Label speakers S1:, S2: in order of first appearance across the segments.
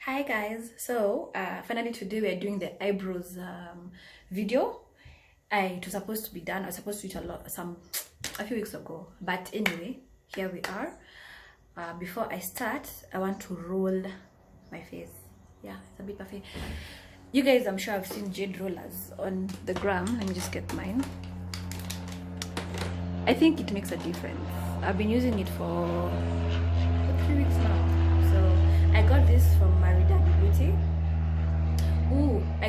S1: Hi guys, so finally today we are doing the eyebrows video. It was supposed to be done. I was supposed to do it a few weeks ago, but anyway, here we are. Before I start, I want to roll my face. Yeah, it's a bit perfect. You guys, I'm sure I've seen jade rollers on the gram. Let me just get mine. I think it makes a difference. I've been using it for 3 weeks now. I got this from Maridadi Beauty.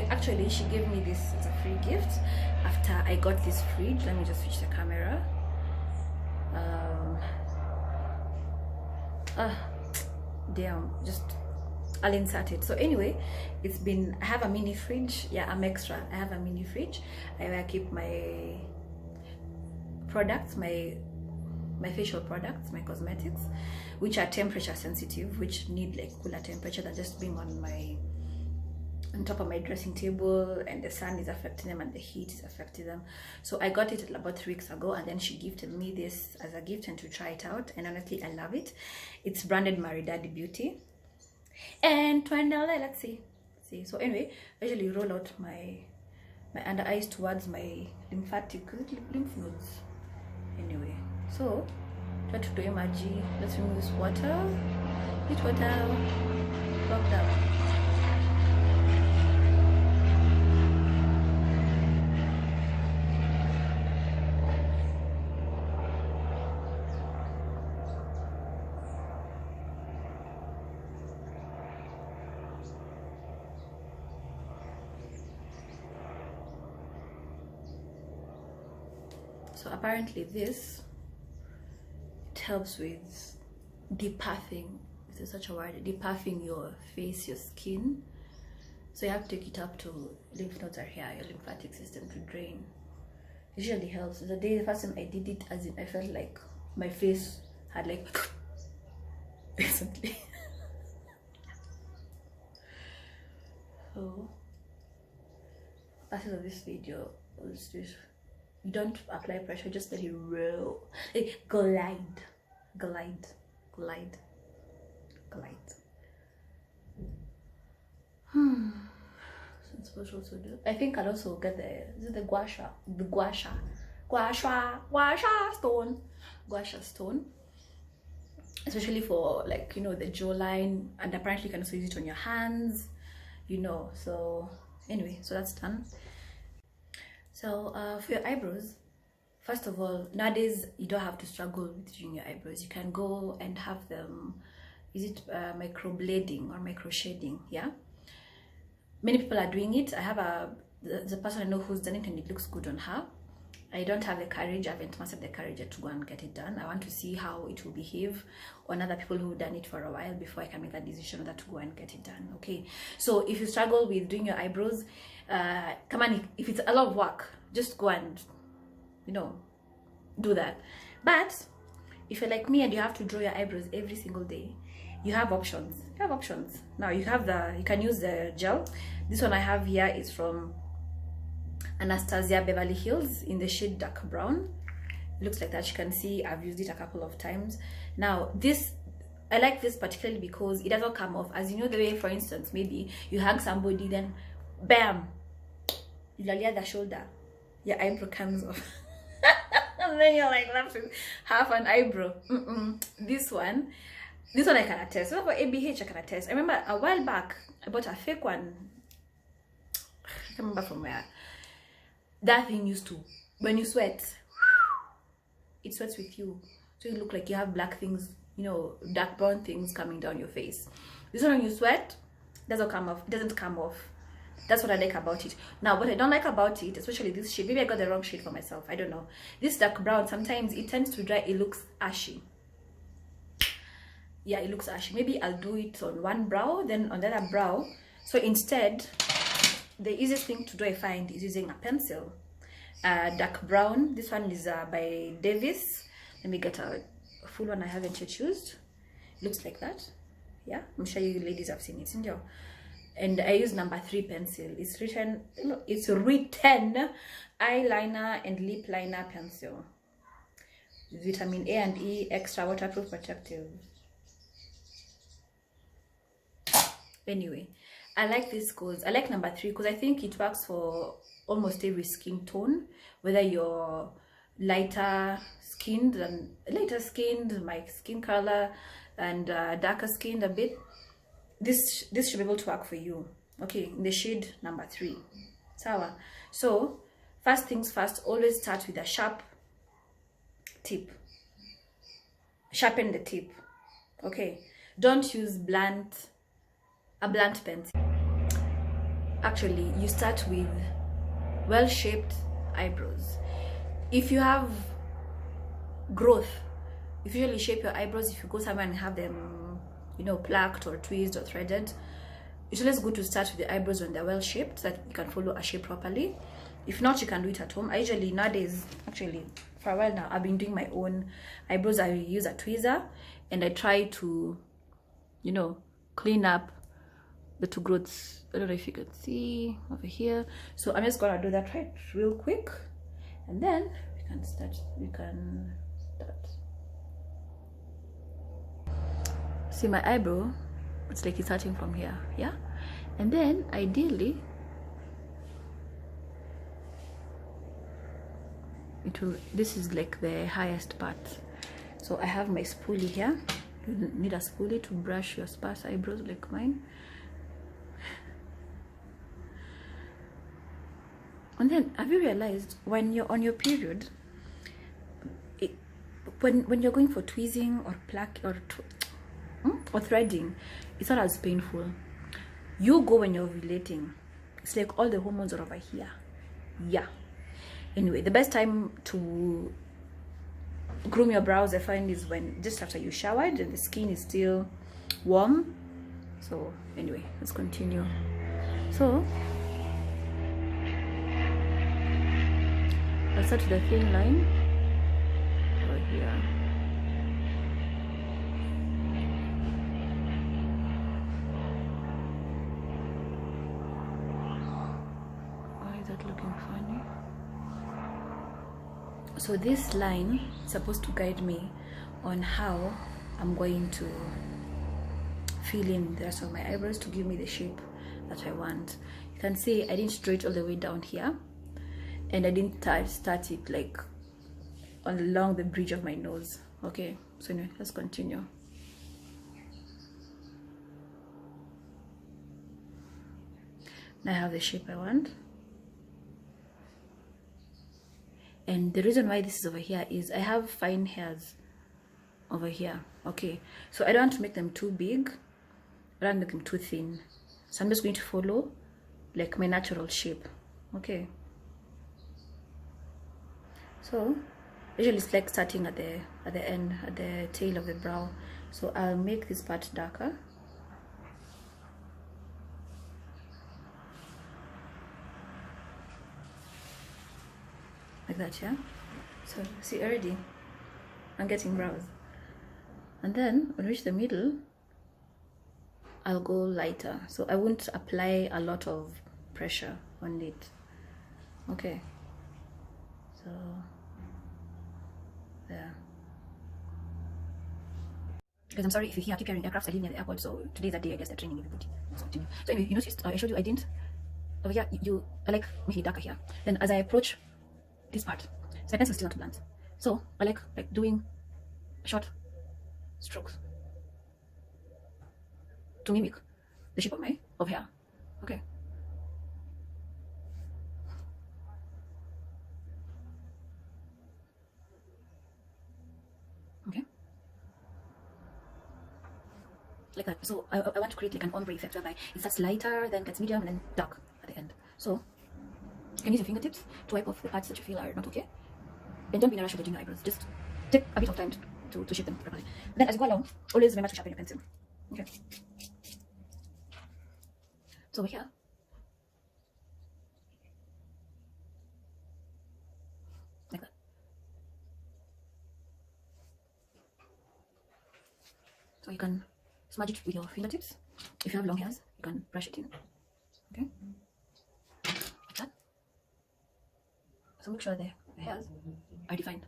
S1: Actually, she gave me this as a free gift after I got this fridge. Let me just switch the camera. Damn, I'll insert it. So anyway, I have a mini fridge. Yeah, I'm extra. I have a mini fridge. I keep my products, my facial products, my cosmetics, which are temperature sensitive, which need like cooler temperature than just being on top of my dressing table, and the sun is affecting them and the heat is affecting them. So I got it about 3 weeks ago, and then she gifted me this as a gift and to try it out, and honestly I love it. It's branded Maridadi Beauty and $20. Let's see. So anyway, I usually roll out my under eyes towards my lymph nodes. Anyway, so try to do emoji. Let's remove this water. Heat water. Rub down. So apparently this, it helps with depuffing, if there's such a word, depuffing your face, your skin. So you have to take it up to lymph nodes are here, your lymphatic system to drain. It usually helps. The first time I did it, as in I felt like my face had like recently. So purpose of this video was this. You don't apply pressure, just let it roll. Glide. Supposed to also do. I think I'll also get the gua sha stone, especially for, like, you know, the jawline, and apparently you can also use it on your hands, you know. So anyway, so that's done. So for your eyebrows, first of all, nowadays you don't have to struggle with doing your eyebrows. You can go and have them, is it microblading or micro shading? Yeah, many people are doing it. I have the person I know who's done it, and it looks good on her. I don't have the courage. I haven't mastered the courage yet to go and get it done. I want to see how it will behave on other people who've done it for a while before I can make that decision whether to go and get it done. Okay, so if you struggle with doing your eyebrows, come on, if it's a lot of work, just go and, you know, do that. But if you're like me and you have to draw your eyebrows every single day, you have options. Now you can use the gel. This one I have here is from Anastasia Beverly Hills in the shade dark brown. It looks like that. You can see I've used it a couple of times. Now this, I like this particularly because it doesn't come off. As you know, the way, for instance, maybe you hug somebody, then bam, you lalia the shoulder, your eyebrow comes off. And then you're like left with half an eyebrow. This one I can attest. So for ABH I can attest. I remember a while back I bought a fake one. I can't remember from where. That thing used to, when you sweat, it sweats with you, so you look like you have black things, you know, dark brown things coming down your face. This one, when you sweat, doesn't come off. It doesn't come off. That's what I like about it. Now what I don't like about it, especially this shade, maybe I got the wrong shade for myself, I don't know, this dark brown, sometimes it tends to dry. It looks ashy. Yeah, it looks ashy. Maybe I'll do it on one brow, then on the other brow. So instead, the easiest thing to do, I find, is using a pencil. Dark brown. This one is by Davis. Let me get a full one I haven't yet used. It looks like that. Yeah, I'm sure you ladies have seen it in there. And I use number 3 pencil. It's written eyeliner and lip liner pencil. Vitamin A and E, extra waterproof protective. Anyway, I like this cause I like number 3 because I think it works for almost every skin tone, whether you're lighter skinned, my skin color, and darker skinned a bit. This should be able to work for you. Okay, in the shade number 3. Sawa. So first things first, always start with a sharp tip. Sharpen the tip. Okay, don't use a blunt pencil. Actually, you start with well-shaped eyebrows. If you have growth, if you usually shape your eyebrows, if you go somewhere and have them, you know, plucked or tweezed or threaded, it's always good to start with the eyebrows when they're well shaped so that you can follow a shape properly. If not, you can do it at home. I usually nowadays, actually for a while now, I've been doing my own eyebrows. I use a tweezer and I try to, you know, clean up the two growths. I don't know if you can see over here. So I'm just gonna do that right real quick, and then we can start. See my eyebrow, it's like it's starting from here, yeah, and then ideally this is like the highest part. So I have my spoolie here. You need a spoolie to brush your sparse eyebrows like mine. And then, have you realized when you're on your period, when you're going for tweezing or pluck or threading, it's not as painful. You go when you're ovulating. It's like all the hormones are over here. Yeah. Anyway, the best time to groom your brows, I find, is when just after you showered and the skin is still warm. So anyway, let's continue. So I'll start with a thin line over here. Why is that looking funny? So this line is supposed to guide me on how I'm going to fill in the rest of my eyebrows to give me the shape that I want. You can see I didn't draw it all the way down here, and I didn't start it like along the bridge of my nose. Okay, so anyway, let's continue. Now I have the shape I want. And the reason why this is over here is I have fine hairs over here. Okay, so I don't want to make them too big, I don't want to make them too thin. So I'm just going to follow like my natural shape. Okay, so usually it's like starting at the end, at the tail of the brow. So I'll make this part darker. Like that, yeah. So see, already I'm getting brows. And then when I reach the middle, I'll go lighter, so I won't apply a lot of pressure on it. Okay, so there. Because I'm sorry if you hear, I keep hearing aircrafts. I live near the airport, so today's that day I guess they're training everybody. So anyway, you noticed I showed you I didn't over here. I like making it darker here. Then as I approach this part, so my pencil is still not blunt, so I like doing short strokes to mimic the shape of hair. Okay. Okay. Like that. So I want to create like an ombre effect whereby it starts lighter, then gets medium, and then dark at the end. So you can use your fingertips to wipe off the parts that you feel are not okay. And don't be in a rush with doing your eyebrows. Just take a bit of time to shape them properly. Then as you go along, always remember to sharpen your pencil. Okay. So over here, like that. So you can smudge it with your fingertips. If you have long hairs, you can brush it in. Okay, like that. So make sure the hairs are defined.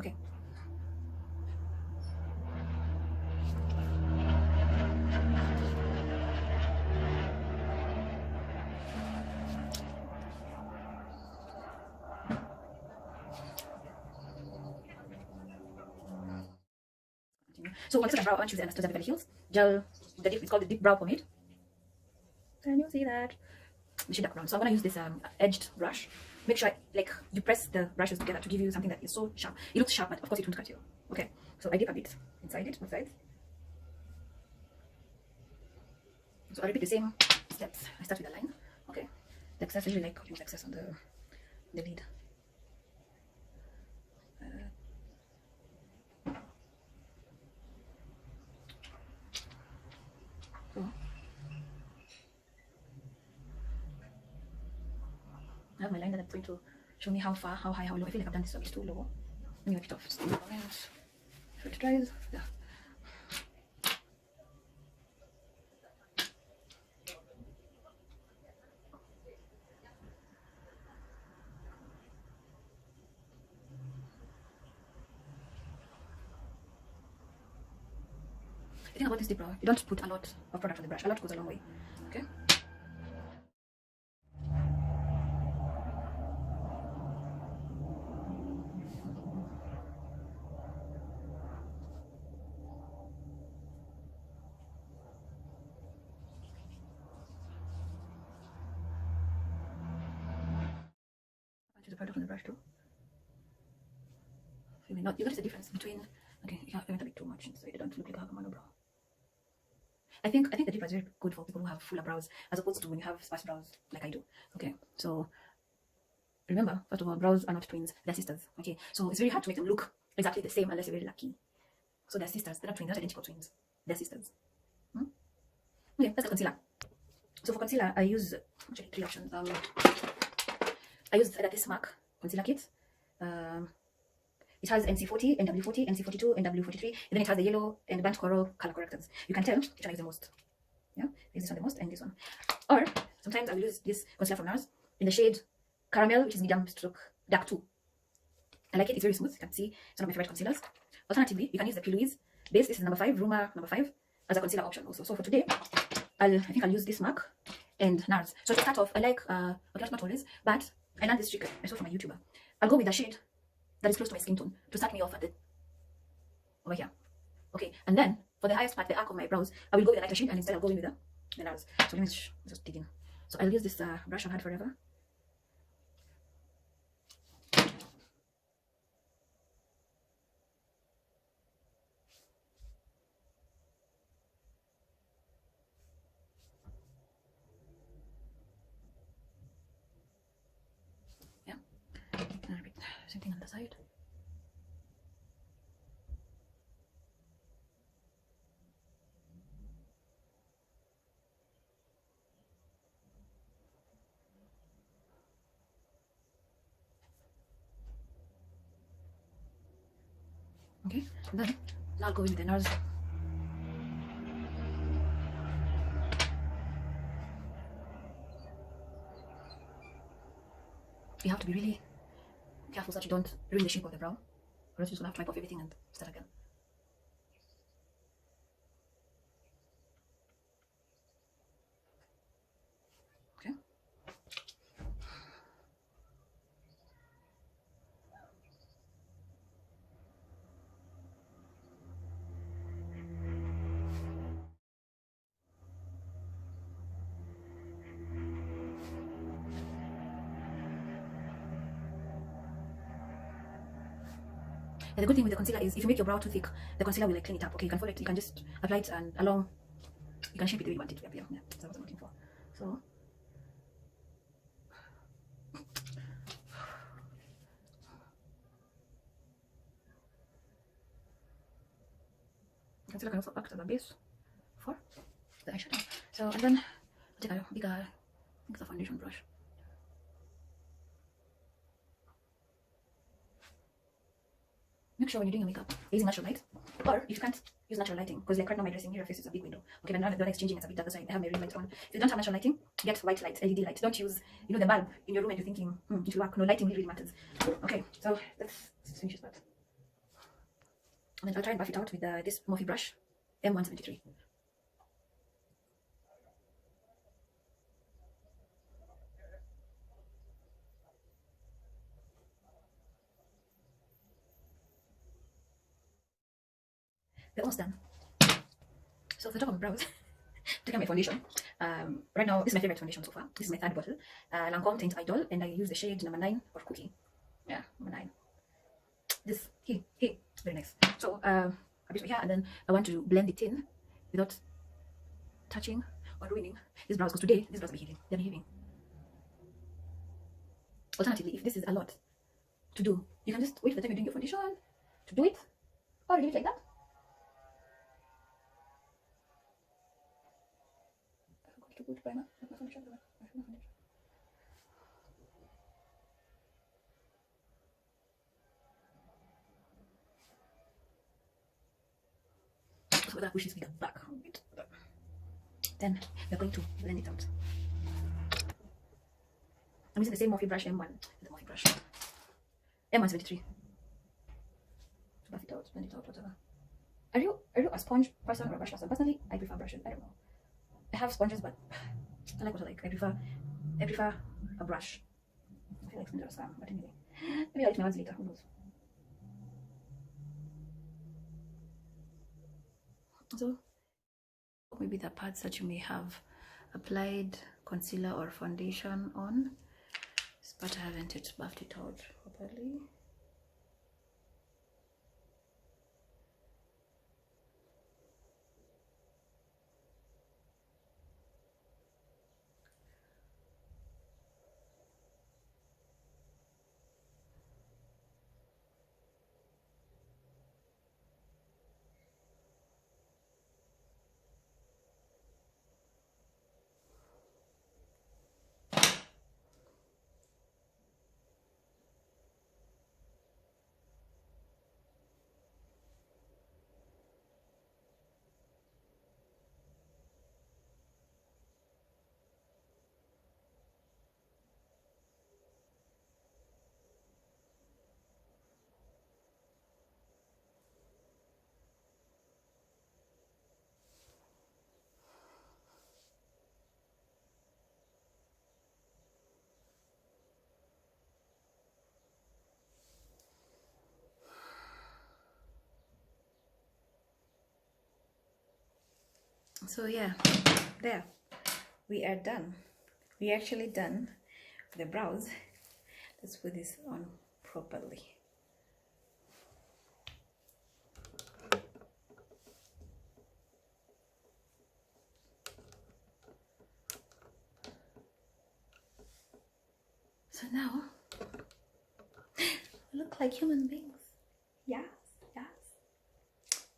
S1: Okay. So on this brow, I want to use the Anastasia Beverly Hills gel. It's called the Deep Brow Pomade. Can you see that? The shade dark brown. So I'm gonna use this edged brush. Make sure you press the brushes together to give you something that is so sharp. It looks sharp, but of course it won't cut you. Okay. So I dip a bit inside it, both sides. So I repeat the same steps. I start with a line. Okay. The excess, I really like putting the excess on the lid. So I have my line that I'm going to show me how far, how high, how low. I feel like I've done this a bit too low. Let me wipe it off. So it dries. Yeah. The thing about this deep brow, you don't put a lot of product on the brush. A lot goes a long way. Okay. Use the product on the brush too. You may not. You notice the difference between. Okay, I went a bit too much, so it don't look like I have a monobrow. I think the dip is very good for people who have fuller brows, as opposed to when you have sparse brows like I do. Okay, so remember, first of all, brows are not twins; they're sisters. Okay, so it's very hard to make them look exactly the same unless you're very lucky. So they're sisters. They're not twins. They're not identical twins. They're sisters. Okay, let's get concealer. So for concealer, I use actually 3 options. I use either this MAC concealer kit. It has NC40, NW40, NC42, NW43, and then it has the yellow and burnt coral color correctors. You can tell which one I use the most. Yeah, I use this one the most and this one. Or sometimes I will use this concealer from NARS in the shade Caramel, which is medium stroke dark 2. I like it, it's very smooth. You can see it's one of my favorite concealers. Alternatively, you can use the P. Louise base. This is number 5, Rumor number 5, as a concealer option also. So for today, I think I'll use this MAC and NARS. So to start off, I like, okay, not always, but I learned this trick I saw from a YouTuber. I'll go with a shade that is close to my skin tone to start me off at over here. Okay, and then for the highest part, the arc of my brows, I will go with a lighter shade, and instead I'll go in with the NARS. So let me just dig in. So I'll use this brush I've had forever. Yeah, and repeat same thing on the side. Okay, and then now I'll go in with the NARS. You have to be really careful so that you don't ruin the shape of the brow, or else you're just gonna have to wipe off everything and start again. Okay. And the good thing with the concealer is if you make your brow too thick, the concealer will clean it up. Okay, you can follow it, you can just apply it and along, you can shape it the way you want it to appear. Yeah, that's what I'm looking for. So concealer can also act as a base for the eyeshadow. So and then I'll take a bigger, I think it's a foundation brush. Make sure when you're doing your makeup, you're using natural light, or if you can't use natural lighting, because like right now my dressing mirror face is a big window. Okay, but now the light is changing, it's a bit darker, so I have my ring light on. If you don't have natural lighting, get white light, LED light. Don't use, the bulb in your room and you're thinking, it will work. No, lighting really matters. Okay, so let's finish this part. And then I'll try and buff it out with this Morphe brush, M173. we're almost done. So for the top of my brows, taking out my foundation. Right now, this is my favorite foundation so far. This is my third bottle. Lancome Teint Idol, and I use the shade number 9 or Cookie. Yeah, number 9. This, hey, very nice. So, a bit right here, and then I want to blend it in without touching or ruining these brows, because today these brows will be heaving. They'll be heaving. Alternatively, if this is a lot to do, you can just wait for the time you're doing your foundation to do it, or leave it like that. I forgot to put primer. My foundation. So that pushes me back a bit. Then we're going to blend it out. I'm using the same Morphe brush, M1. The Morphe brush. M173. Buff it out, blend it out, whatever. Are you a sponge person or a brush person? Personally, I prefer brushes. I don't know. I have sponges, but I like what I like. I prefer a brush. I feel like sponges are scam, but anyway. Maybe I'll eat my words later. Who knows? So maybe the parts that you may have applied concealer or foundation on, but I haven't yet buffed it out properly. So yeah, there, we are done. We're actually done with the brows. Let's put this on properly. So now, we look like human beings. Yes.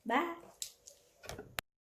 S1: Bye.